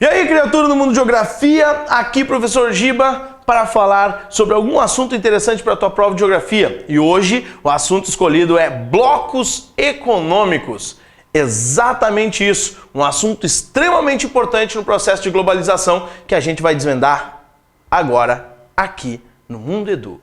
E aí, criatura do Mundo Geografia, aqui professor Giba para falar sobre algum assunto interessante para a tua prova de geografia. E hoje o assunto escolhido é blocos econômicos. Exatamente isso, um assunto extremamente importante no processo de globalização que a gente vai desvendar agora aqui no Mundo Edu.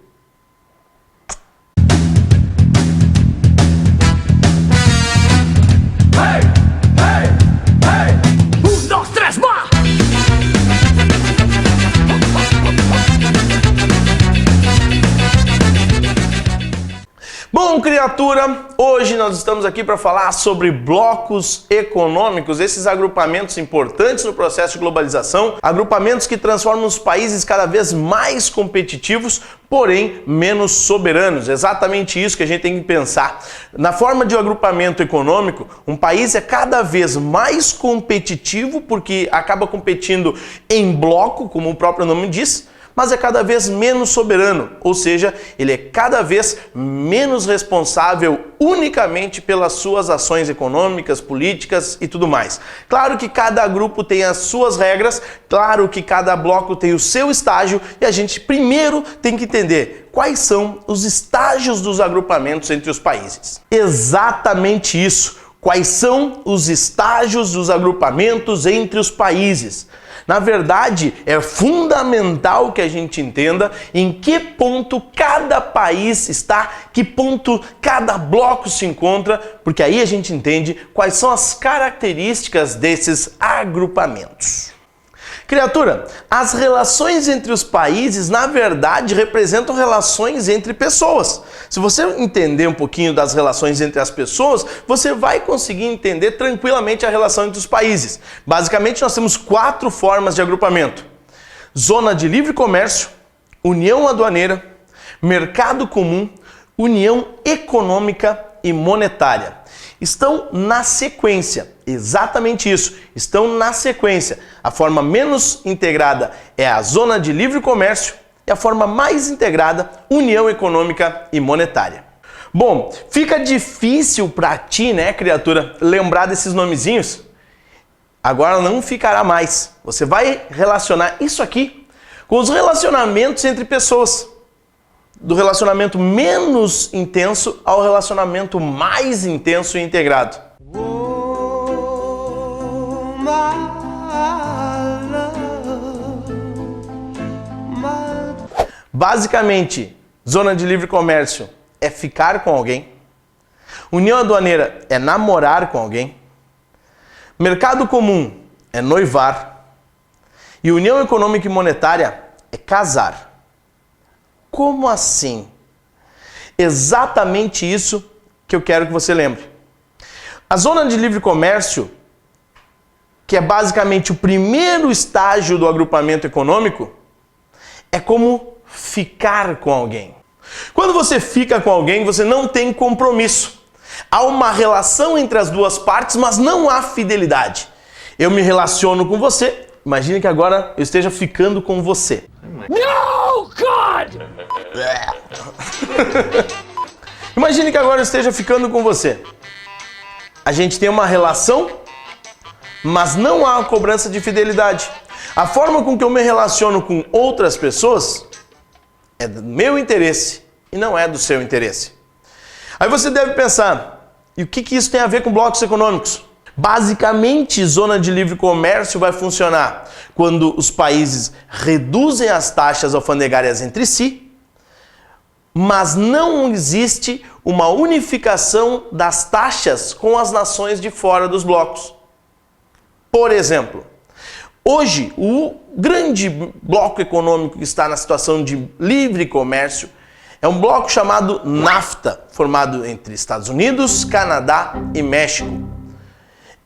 Bom, criatura, hoje nós estamos aqui para falar sobre blocos econômicos, esses agrupamentos importantes no processo de globalização, agrupamentos que transformam os países cada vez mais competitivos, porém menos soberanos. Exatamente isso que a gente tem que pensar. Na forma de um agrupamento econômico, um país é cada vez mais competitivo porque acaba competindo em bloco, como o próprio nome diz, mas é cada vez menos soberano, ou seja, ele é cada vez menos responsável unicamente pelas suas ações econômicas, políticas e tudo mais. Claro que cada grupo tem as suas regras, claro que cada bloco tem o seu estágio e a gente primeiro tem que entender quais são os estágios dos agrupamentos entre os países. Exatamente isso. Quais são os estágios dos agrupamentos entre os países? Na verdade, é fundamental que a gente entenda em que ponto cada país está, que ponto cada bloco se encontra, porque aí a gente entende quais são as características desses agrupamentos. Criatura, as relações entre os países, na verdade, representam relações entre pessoas. Se você entender um pouquinho das relações entre as pessoas, você vai conseguir entender tranquilamente a relação entre os países. Basicamente, nós temos 4 formas de agrupamento: zona de livre comércio, união aduaneira, mercado comum, união econômica e monetária. Estão na sequência, exatamente isso, estão na sequência. A forma menos integrada é a zona de livre comércio e a forma mais integrada, união econômica e monetária. Bom, fica difícil para ti, né, criatura, lembrar desses nomezinhos? Agora não ficará mais. Você vai relacionar isso aqui com os relacionamentos entre pessoas. Do relacionamento menos intenso ao relacionamento mais intenso e integrado. Basicamente, zona de livre comércio é ficar com alguém. União aduaneira é namorar com alguém. Mercado comum é noivar. E união econômica e monetária é casar. Como assim? Exatamente isso que eu quero que você lembre. A zona de livre comércio, que é basicamente o primeiro estágio do agrupamento econômico, é como ficar com alguém. Quando você fica com alguém, você não tem compromisso. Há uma relação entre as duas partes, mas não há fidelidade. Eu me relaciono com você, imagine que agora eu esteja ficando com você. No, God! Imagine que agora eu esteja ficando com você. A gente tem uma relação, mas não há cobrança de fidelidade. A forma com que eu me relaciono com outras pessoas é do meu interesse e não é do seu interesse. Aí você deve pensar, e o que isso tem a ver com blocos econômicos? Basicamente, zona de livre comércio vai funcionar quando os países reduzem as taxas alfandegárias entre si, mas não existe uma unificação das taxas com as nações de fora dos blocos. Por exemplo, hoje o grande bloco econômico que está na situação de livre comércio é um bloco chamado NAFTA, formado entre Estados Unidos, Canadá e México.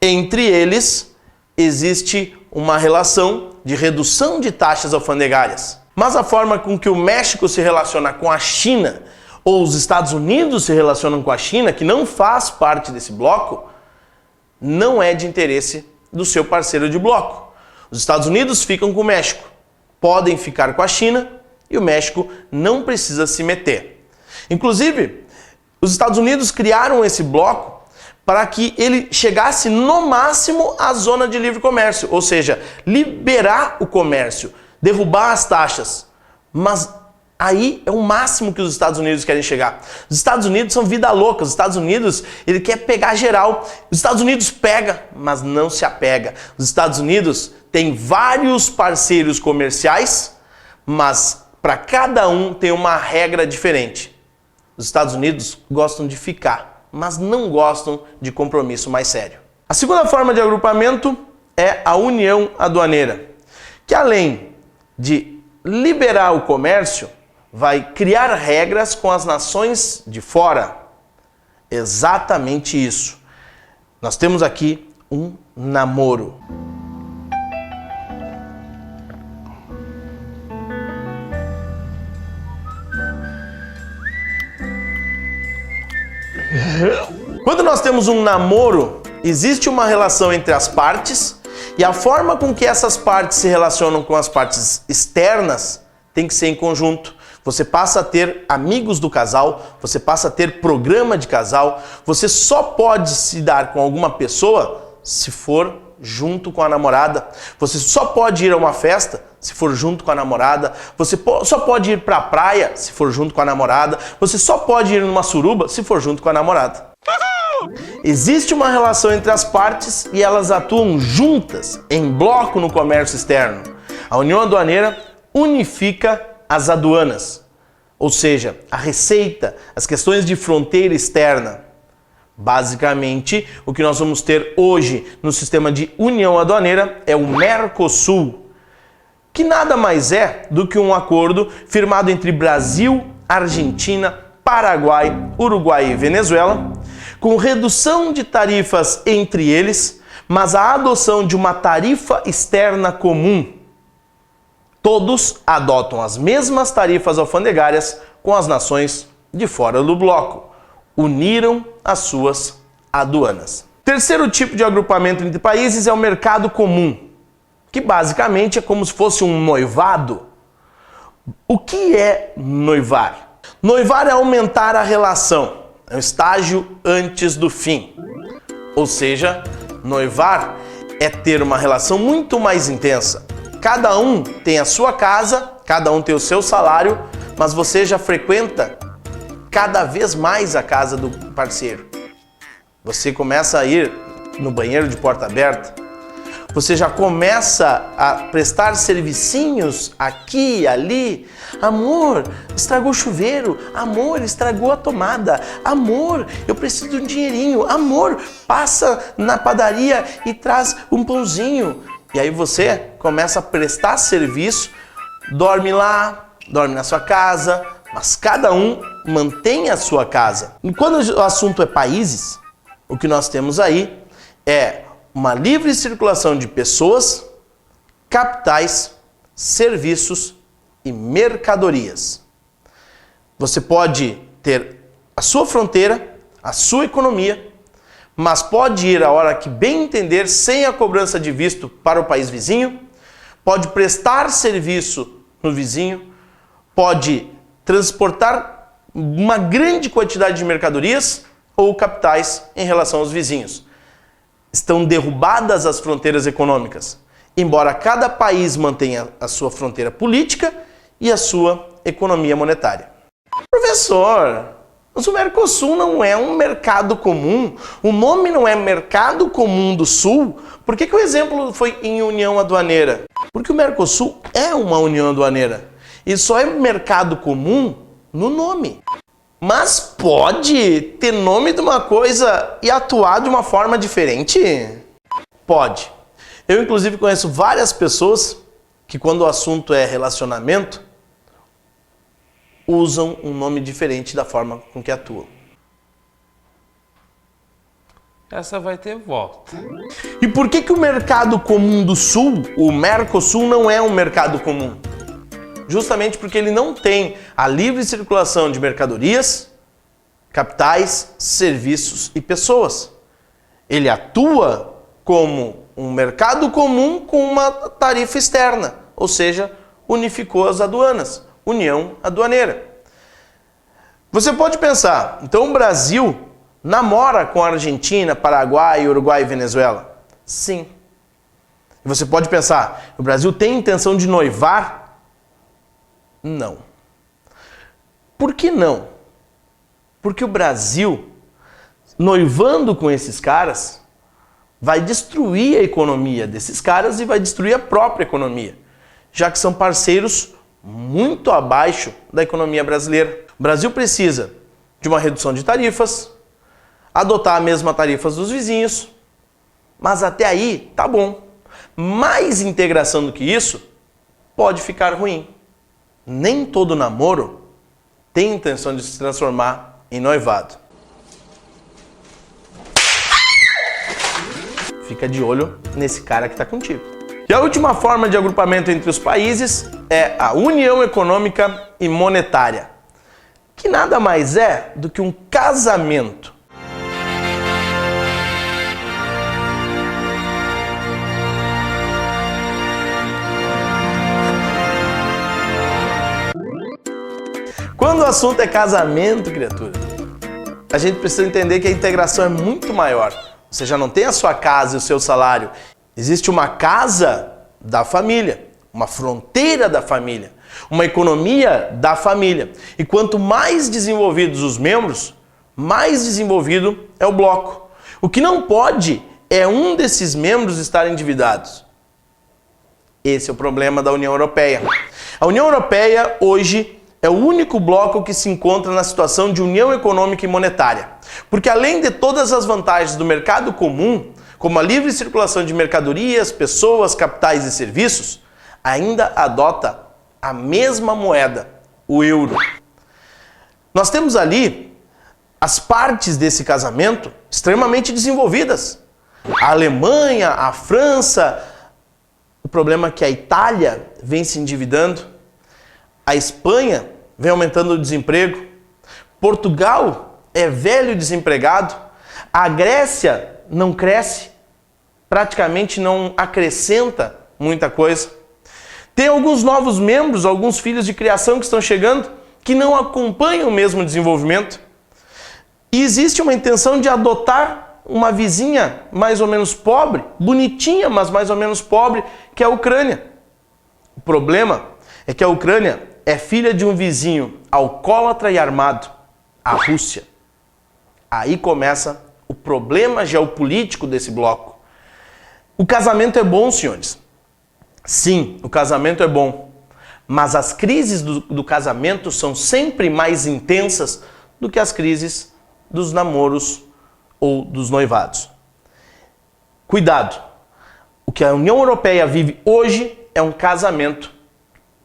Entre eles, existe uma relação de redução de taxas alfandegárias. Mas a forma com que o México se relaciona com a China, ou os Estados Unidos se relacionam com a China, que não faz parte desse bloco, não é de interesse do seu parceiro de bloco. Os Estados Unidos ficam com o México, podem ficar com a China e o México não precisa se meter. Inclusive, os Estados Unidos criaram esse bloco para que ele chegasse no máximo à zona de livre comércio, ou seja, liberar o comércio, derrubar as taxas. Mas aí é o máximo que os Estados Unidos querem chegar. Os Estados Unidos são vida louca, os Estados Unidos, ele quer pegar geral. Os Estados Unidos pega, mas não se apega. Os Estados Unidos tem vários parceiros comerciais, mas para cada um tem uma regra diferente. Os Estados Unidos gostam de ficar, mas não gostam de compromisso mais sério. A segunda forma de agrupamento é a união aduaneira, que além de liberar o comércio, vai criar regras com as nações de fora. Exatamente isso. Nós temos aqui um namoro. Quando nós temos um namoro, existe uma relação entre as partes e a forma com que essas partes se relacionam com as partes externas tem que ser em conjunto. Você passa a ter amigos do casal, você passa a ter programa de casal, você só pode se dar com alguma pessoa se for junto com a namorada. Você só pode ir a uma festa se for junto com a namorada. Você só pode ir para a praia se for junto com a namorada. Você só pode ir numa suruba se for junto com a namorada. Existe uma relação entre as partes e elas atuam juntas, em bloco no comércio externo. A União Aduaneira unifica as aduanas, ou seja, a receita, as questões de fronteira externa. Basicamente, o que nós vamos ter hoje no sistema de união aduaneira é o Mercosul, que nada mais é do que um acordo firmado entre Brasil, Argentina, Paraguai, Uruguai e Venezuela, com redução de tarifas entre eles, mas a adoção de uma tarifa externa comum. Todos adotam as mesmas tarifas alfandegárias com as nações de fora do bloco. Uniram as suas aduanas. Terceiro tipo de agrupamento entre países é o mercado comum, que basicamente é como se fosse um noivado. O que é noivar? Noivar é aumentar a relação, é um estágio antes do fim. Ou seja, noivar é ter uma relação muito mais intensa. Cada um tem a sua casa, cada um tem o seu salário, mas você já frequenta cada vez mais a casa do parceiro. Você começa a ir no banheiro de porta aberta, você já começa a prestar servicinhos aqui e ali. Amor, estragou o chuveiro. Amor, estragou a tomada. Amor, eu preciso de um dinheirinho. Amor, passa na padaria e traz um pãozinho. E aí você começa a prestar serviço, dorme lá, dorme na sua casa, mas cada um mantém a sua casa. E quando o assunto é países, o que nós temos aí é uma livre circulação de pessoas, capitais, serviços e mercadorias. Você pode ter a sua fronteira, a sua economia, mas pode ir a hora que bem entender sem a cobrança de visto para o país vizinho, pode prestar serviço no vizinho, pode transportar uma grande quantidade de mercadorias ou capitais em relação aos vizinhos. Estão derrubadas as fronteiras econômicas, embora cada país mantenha a sua fronteira política e a sua economia monetária. Professor, mas o Mercosul não é um mercado comum? O nome não é Mercado Comum do Sul? Por que o exemplo foi em União Aduaneira? Porque o Mercosul é uma União Aduaneira e só é mercado comum no nome. Mas pode ter nome de uma coisa e atuar de uma forma diferente? Pode. Eu, inclusive, conheço várias pessoas que, quando o assunto é relacionamento, usam um nome diferente da forma com que atuam. Essa vai ter volta. E por que o mercado comum do Sul, o Mercosul, não é um mercado comum? Justamente porque ele não tem a livre circulação de mercadorias, capitais, serviços e pessoas. Ele atua como um mercado comum com uma tarifa externa, ou seja, unificou as aduanas, União Aduaneira. Você pode pensar, então o Brasil namora com a Argentina, Paraguai, Uruguai e Venezuela? Sim. E você pode pensar, o Brasil tem intenção de noivar? Não. Por que não? Porque o Brasil, noivando com esses caras, vai destruir a economia desses caras e vai destruir a própria economia, já que são parceiros muito abaixo da economia brasileira. O Brasil precisa de uma redução de tarifas, adotar a mesma tarifas dos vizinhos, mas até aí tá bom. Mais integração do que isso pode ficar ruim. Nem todo namoro tem intenção de se transformar em noivado. Fica de olho nesse cara que está contigo. E a última forma de agrupamento entre os países é a União Econômica e Monetária, que nada mais é do que um casamento. Quando o assunto é casamento, criatura, a gente precisa entender que a integração é muito maior. Você já não tem a sua casa e o seu salário. Existe uma casa da família, uma fronteira da família, uma economia da família. E quanto mais desenvolvidos os membros, mais desenvolvido é o bloco. O que não pode é um desses membros estar endividados. Esse é o problema da União Europeia. A União Europeia hoje é o único bloco que se encontra na situação de união econômica e monetária. Porque além de todas as vantagens do mercado comum, como a livre circulação de mercadorias, pessoas, capitais e serviços, ainda adota a mesma moeda, o euro. Nós temos ali as partes desse casamento extremamente desenvolvidas. A Alemanha, a França, o problema é que a Itália vem se endividando, a Espanha vem aumentando o desemprego, Portugal é velho e desempregado, a Grécia não cresce, praticamente não acrescenta muita coisa. Tem alguns novos membros, alguns filhos de criação que estão chegando, que não acompanham o mesmo desenvolvimento. E existe uma intenção de adotar uma vizinha mais ou menos pobre, bonitinha, mas mais ou menos pobre, que é a Ucrânia. O problema é que a Ucrânia é filha de um vizinho alcoólatra e armado, a Rússia. Aí começa o problema geopolítico desse bloco. O casamento é bom, senhores. Sim, o casamento é bom. Mas as crises do casamento são sempre mais intensas do que as crises dos namoros ou dos noivados. Cuidado! O que a União Europeia vive hoje é um casamento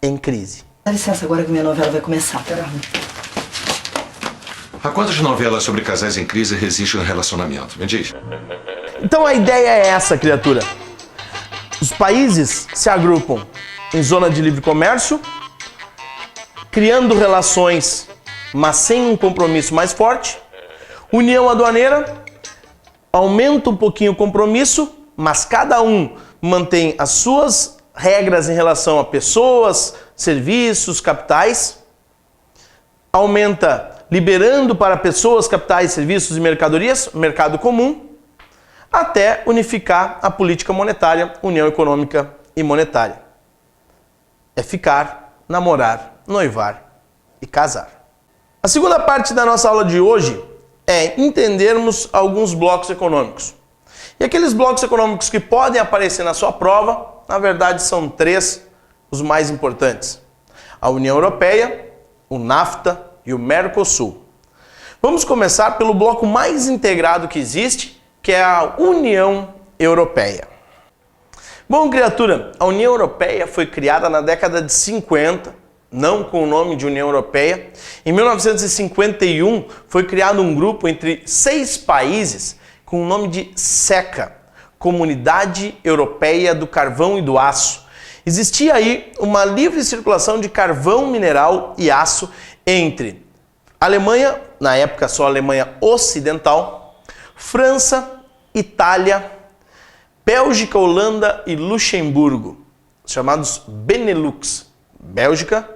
em crise. Dá licença agora que minha novela vai começar. Pera. Há quantas novelas sobre casais em crise resistem ao relacionamento? Me diz. Então a ideia é essa, criatura. Os países se agrupam em zona de livre comércio, criando relações, mas sem um compromisso mais forte. União aduaneira, aumenta um pouquinho o compromisso, mas cada um mantém as suas regras em relação a pessoas, serviços, capitais. Aumenta liberando para pessoas, capitais, serviços e mercadorias, mercado comum, até unificar a política monetária, União Econômica e Monetária. É ficar, namorar, noivar e casar. A segunda parte da nossa aula de hoje é entendermos alguns blocos econômicos. E aqueles blocos econômicos que podem aparecer na sua prova, na verdade são três os mais importantes: a União Europeia, o NAFTA e o Mercosul. Vamos começar pelo bloco mais integrado que existe, que é a União Europeia. Bom, criatura, a União Europeia foi criada na década de 50, não com o nome de União Europeia. Em 1951 foi criado um grupo entre 6 países com o nome de SECA, Comunidade Europeia do Carvão e do Aço. Existia aí uma livre circulação de carvão mineral e aço entre Alemanha, na época só Alemanha Ocidental, França, Itália, Bélgica, Holanda e Luxemburgo, chamados Benelux. Bélgica,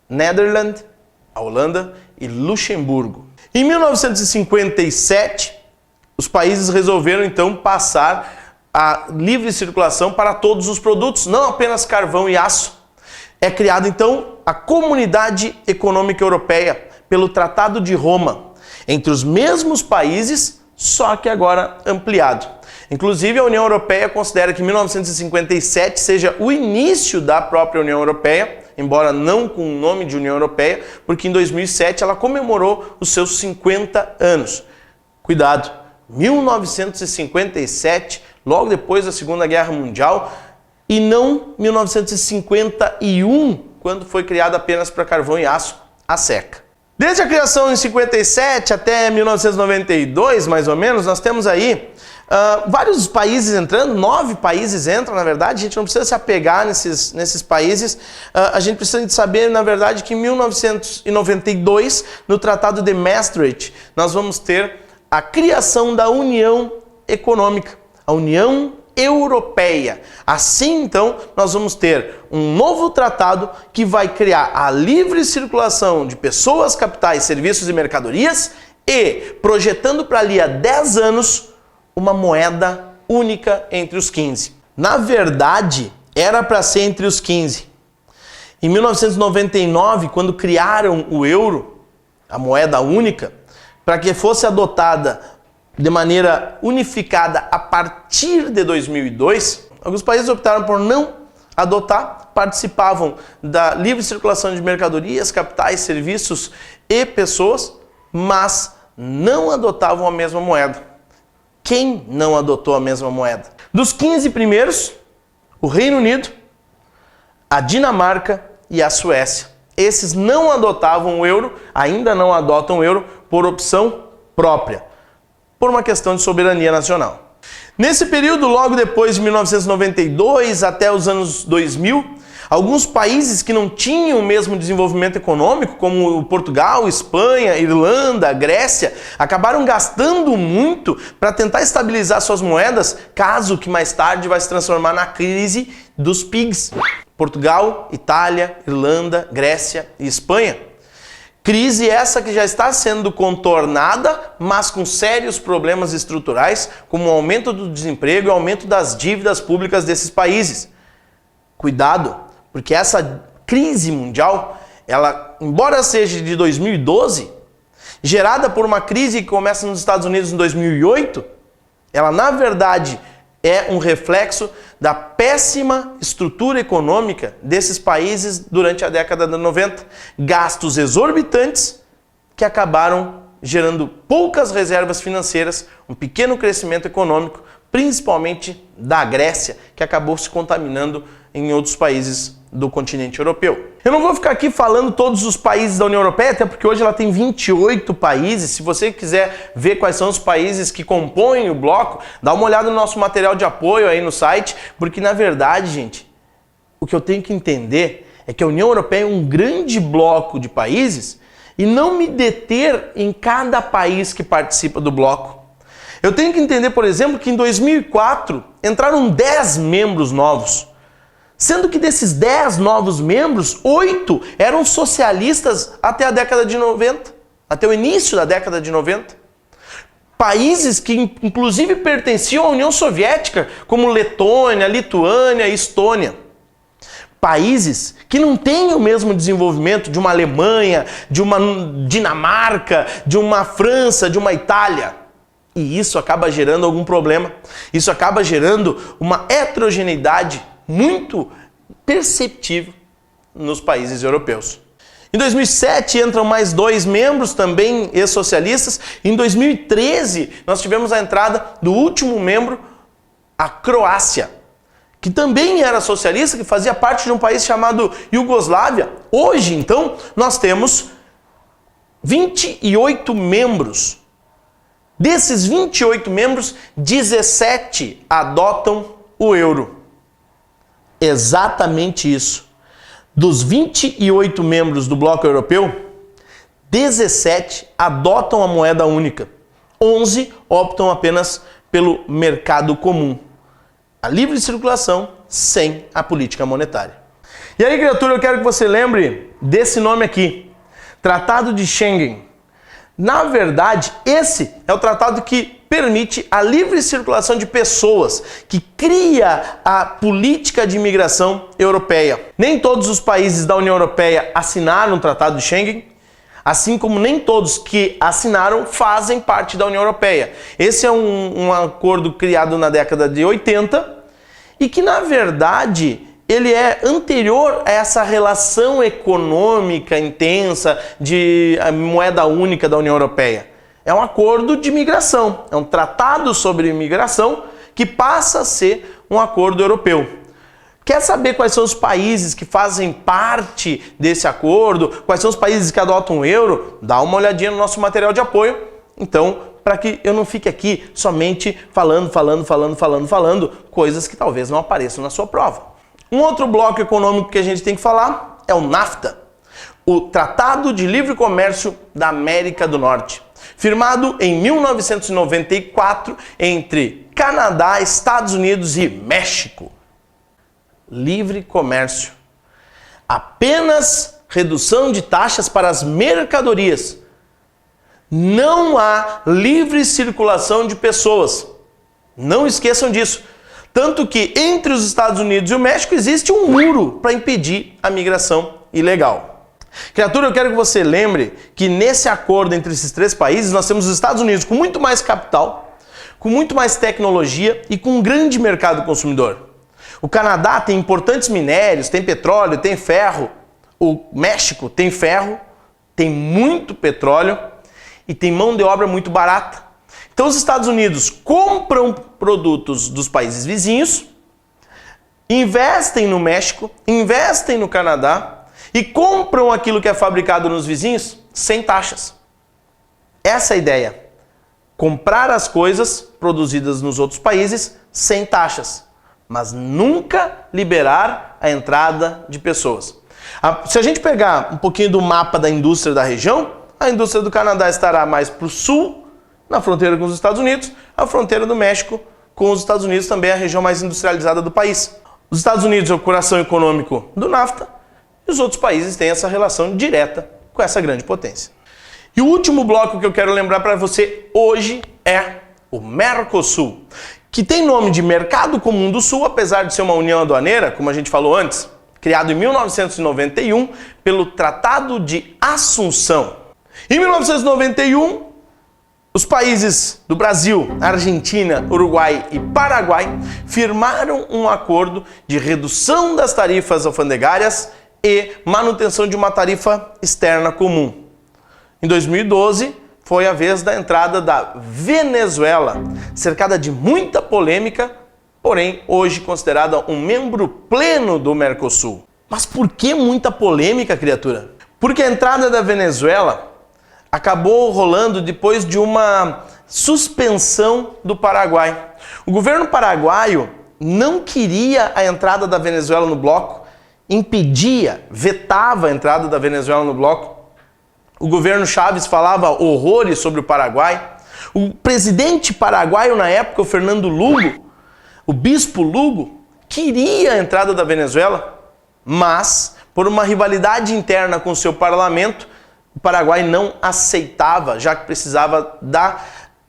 Netherlands, a Holanda e Luxemburgo. Em 1957, os países resolveram então passar a livre circulação para todos os produtos, não apenas carvão e aço. É criada então a Comunidade Econômica Europeia pelo Tratado de Roma, entre os mesmos países, só que agora ampliado. Inclusive, a União Europeia considera que 1957 seja o início da própria União Europeia, embora não com o nome de União Europeia, porque em 2007 ela comemorou os seus 50 anos. Cuidado, 1957, logo depois da Segunda Guerra Mundial, e não 1951, quando foi criada apenas para carvão e aço, a SECA. Desde a criação em 57 até 1992, mais ou menos, nós temos aí vários países entrando, 9 países entram, na verdade. A gente não precisa se apegar nesses países, a gente precisa de saber, na verdade, que em 1992, no Tratado de Maastricht, nós vamos ter a criação da União Econômica, a União Europeia. Assim, então, nós vamos ter um novo tratado que vai criar a livre circulação de pessoas, capitais, serviços e mercadorias e, projetando para ali a 10 anos, uma moeda única entre os 15. Na verdade, era para ser entre os 15. Em 1999, quando criaram o euro, a moeda única, para que fosse adotada de maneira unificada a partir de 2002, alguns países optaram por não adotar, participavam da livre circulação de mercadorias, capitais, serviços e pessoas, mas não adotavam a mesma moeda. Quem não adotou a mesma moeda? Dos 15 primeiros, o Reino Unido, a Dinamarca e a Suécia. Esses não adotavam o euro, ainda não adotam o euro por opção própria, por uma questão de soberania nacional. Nesse período, logo depois de 1992 até os anos 2000, alguns países que não tinham o mesmo desenvolvimento econômico, como Portugal, Espanha, Irlanda, Grécia, acabaram gastando muito para tentar estabilizar suas moedas, caso que mais tarde vai se transformar na crise dos PIGs. Portugal, Itália, Irlanda, Grécia e Espanha. Crise essa que já está sendo contornada, mas com sérios problemas estruturais, como o aumento do desemprego e o aumento das dívidas públicas desses países. Cuidado, porque essa crise mundial, ela, embora seja de 2012, gerada por uma crise que começa nos Estados Unidos em 2008, ela na verdade é um reflexo da péssima estrutura econômica desses países durante a década de 90. Gastos exorbitantes que acabaram gerando poucas reservas financeiras, um pequeno crescimento econômico, principalmente da Grécia, que acabou se contaminando em outros países do continente europeu. Eu não vou ficar aqui falando todos os países da União Europeia, até porque hoje ela tem 28 países. Se você quiser ver quais são os países que compõem o bloco, dá uma olhada no nosso material de apoio aí no site, porque na verdade, gente, o que eu tenho que entender é que a União Europeia é um grande bloco de países e não me deter em cada país que participa do bloco. Eu tenho que entender, por exemplo, que em 2004 entraram 10 membros novos. Sendo que desses 10 novos membros, 8 eram socialistas até a década de 90, até o início da década de 90. Países que inclusive pertenciam à União Soviética, como Letônia, Lituânia e Estônia. Países que não têm o mesmo desenvolvimento de uma Alemanha, de uma Dinamarca, de uma França, de uma Itália. E isso acaba gerando algum problema. Isso acaba gerando uma heterogeneidade muito perceptível nos países europeus. Em 2007 entram mais 2 membros, também ex-socialistas. Em 2013 nós tivemos a entrada do último membro, a Croácia, que também era socialista, que fazia parte de um país chamado Iugoslávia. Hoje, então, nós temos 28 membros. Desses 28 membros, 17 adotam o euro. Exatamente isso. Dos 28 membros do bloco europeu, 17 adotam a moeda única. 11 optam apenas pelo mercado comum. A livre circulação sem a política monetária. E aí, criatura, eu quero que você lembre desse nome aqui. Tratado de Schengen. Na verdade, esse é o tratado que permite a livre circulação de pessoas, que cria a política de imigração europeia. Nem todos os países da União Europeia assinaram o Tratado de Schengen, assim como nem todos que assinaram fazem parte da União Europeia. Esse é um acordo criado na década de 80 e que, na verdade, ele é anterior a essa relação econômica intensa de moeda única da União Europeia. É um acordo de migração, é um tratado sobre imigração que passa a ser um acordo europeu. Quer saber quais são os países que fazem parte desse acordo? Quais são os países que adotam o euro? Dá uma olhadinha no nosso material de apoio. Então, para que eu não fique aqui somente falando coisas que talvez não apareçam na sua prova. Um outro bloco econômico que a gente tem que falar é o NAFTA, o Tratado de Livre Comércio da América do Norte, firmado em 1994 entre Canadá, Estados Unidos e México. Livre comércio. Apenas redução de taxas para as mercadorias. Não há livre circulação de pessoas. Não esqueçam disso. Tanto que entre os Estados Unidos e o México existe um muro para impedir a migração ilegal. Criatura, eu quero que você lembre que nesse acordo entre esses três países nós temos os Estados Unidos com muito mais capital, com muito mais tecnologia e com um grande mercado consumidor. O Canadá tem importantes minérios, tem petróleo, tem ferro. O México tem ferro, tem muito petróleo e tem mão de obra muito barata. Então os Estados Unidos compram produtos dos países vizinhos, investem no México, investem no Canadá e compram aquilo que é fabricado nos vizinhos sem taxas. Essa é a ideia. Comprar as coisas produzidas nos outros países sem taxas, mas nunca liberar a entrada de pessoas. Se a gente pegar um pouquinho do mapa da indústria da região, a indústria do Canadá estará mais para o sul, na fronteira com os Estados Unidos, a fronteira do México com os Estados Unidos também é a região mais industrializada do país. Os Estados Unidos é o coração econômico do NAFTA e os outros países têm essa relação direta com essa grande potência. E o último bloco que eu quero lembrar para você hoje é o Mercosul, que tem nome de Mercado Comum do Sul, apesar de ser uma união aduaneira, como a gente falou antes, criado em 1991 pelo Tratado de Assunção. Em 1991, os países do Brasil, Argentina, Uruguai e Paraguai firmaram um acordo de redução das tarifas alfandegárias e manutenção de uma tarifa externa comum. Em 2012, foi a vez da entrada da Venezuela, cercada de muita polêmica, porém hoje considerada um membro pleno do Mercosul. Mas por que muita polêmica, criatura? Porque a entrada da Venezuela acabou rolando depois de uma suspensão do Paraguai. O governo paraguaio não queria a entrada da Venezuela no bloco, impedia, vetava a entrada da Venezuela no bloco. O governo Chávez falava horrores sobre o Paraguai. O presidente paraguaio na época, o Fernando Lugo, o bispo Lugo, queria a entrada da Venezuela, mas por uma rivalidade interna com o seu parlamento, o Paraguai não aceitava, já que precisava da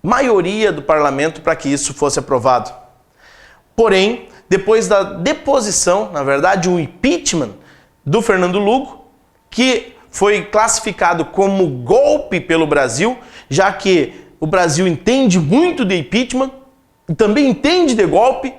maioria do parlamento para que isso fosse aprovado. Porém, depois da deposição, na verdade, o impeachment do Fernando Lugo, que foi classificado como golpe pelo Brasil, já que o Brasil entende muito de impeachment e também entende de golpe,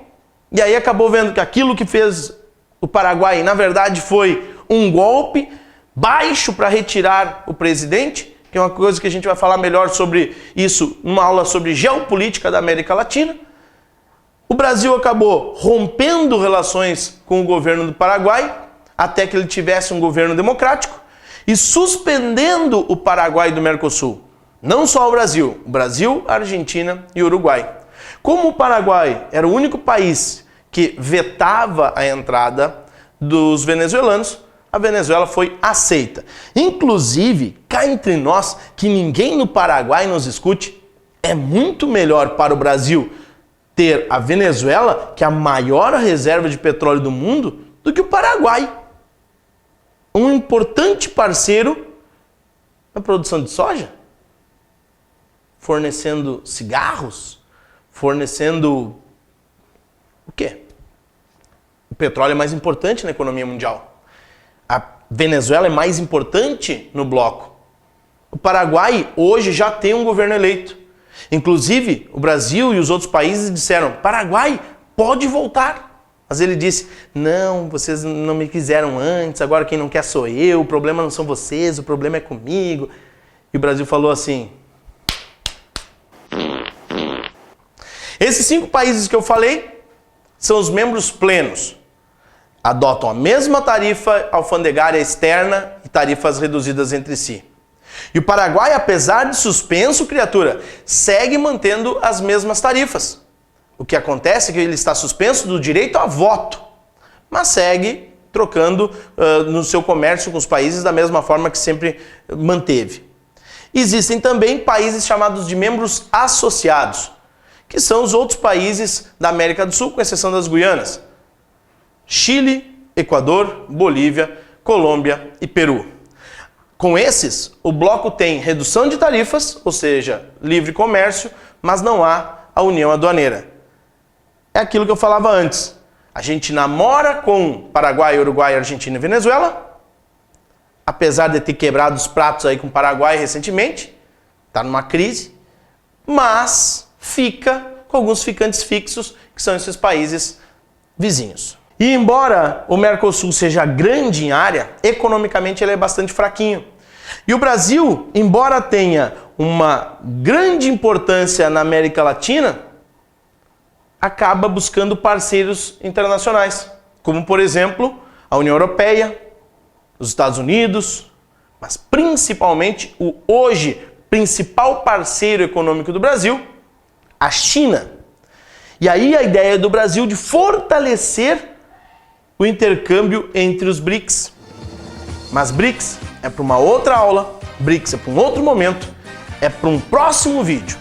e aí acabou vendo que aquilo que fez o Paraguai, na verdade, foi um golpe baixo para retirar o presidente, que é uma coisa que a gente vai falar melhor sobre isso numa aula sobre geopolítica da América Latina. O Brasil acabou rompendo relações com o governo do Paraguai, até que ele tivesse um governo democrático, e suspendendo o Paraguai do Mercosul. Não só o Brasil, a Argentina e o Uruguai. Como o Paraguai era o único país que vetava a entrada dos venezuelanos, a Venezuela foi aceita. Inclusive, cá entre nós, que ninguém no Paraguai nos escute, é muito melhor para o Brasil ter a Venezuela, que é a maior reserva de petróleo do mundo, do que o Paraguai. Um importante parceiro na produção de soja. fornecendo cigarros, fornecendo o quê? O petróleo é mais importante na economia mundial. A Venezuela é mais importante no bloco. O Paraguai hoje já tem um governo eleito. Inclusive, o Brasil e os outros países disseram, Paraguai pode voltar. Mas ele disse, não, vocês não me quiseram antes, agora quem não quer sou eu, o problema não são vocês, o problema é comigo. E o Brasil falou assim... Esses 5 países que eu falei são os membros plenos. Adotam a mesma tarifa alfandegária externa e tarifas reduzidas entre si. E o Paraguai, apesar de suspenso, criatura, segue mantendo as mesmas tarifas. O que acontece é que ele está suspenso do direito a voto, mas segue trocando no seu comércio com os países da mesma forma que sempre manteve. Existem também países chamados de membros associados, que são os outros países da América do Sul, com exceção das Guianas. Chile, Equador, Bolívia, Colômbia e Peru. Com esses, o bloco tem redução de tarifas, ou seja, livre comércio, mas não há a união aduaneira. É aquilo que eu falava antes. A gente namora com Paraguai, Uruguai, Argentina e Venezuela, apesar de ter quebrado os pratos aí com o Paraguai recentemente, está numa crise, mas fica com alguns ficantes fixos, que são esses países vizinhos. E embora o Mercosul seja grande em área, economicamente ele é bastante fraquinho. E o Brasil, embora tenha uma grande importância na América Latina, acaba buscando parceiros internacionais, como por exemplo a União Europeia, os Estados Unidos, mas principalmente o hoje principal parceiro econômico do Brasil, a China. E aí a ideia do Brasil de fortalecer o intercâmbio entre os BRICS. Mas BRICS é para uma outra aula, BRICS é para um outro momento, é para um próximo vídeo.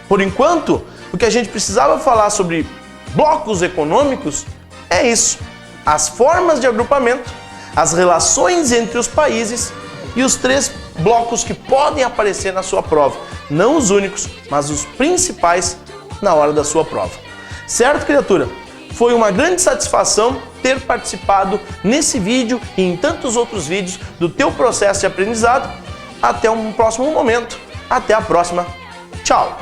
Por enquanto, o que a gente precisava falar sobre blocos econômicos é isso. As formas de agrupamento, as relações entre os países e os 3 blocos que podem aparecer na sua prova. Não os únicos, mas os principais na hora da sua prova. Certo, criatura? Foi uma grande satisfação ter participado nesse vídeo e em tantos outros vídeos do teu processo de aprendizado. Até um próximo momento. Até a próxima. Tchau!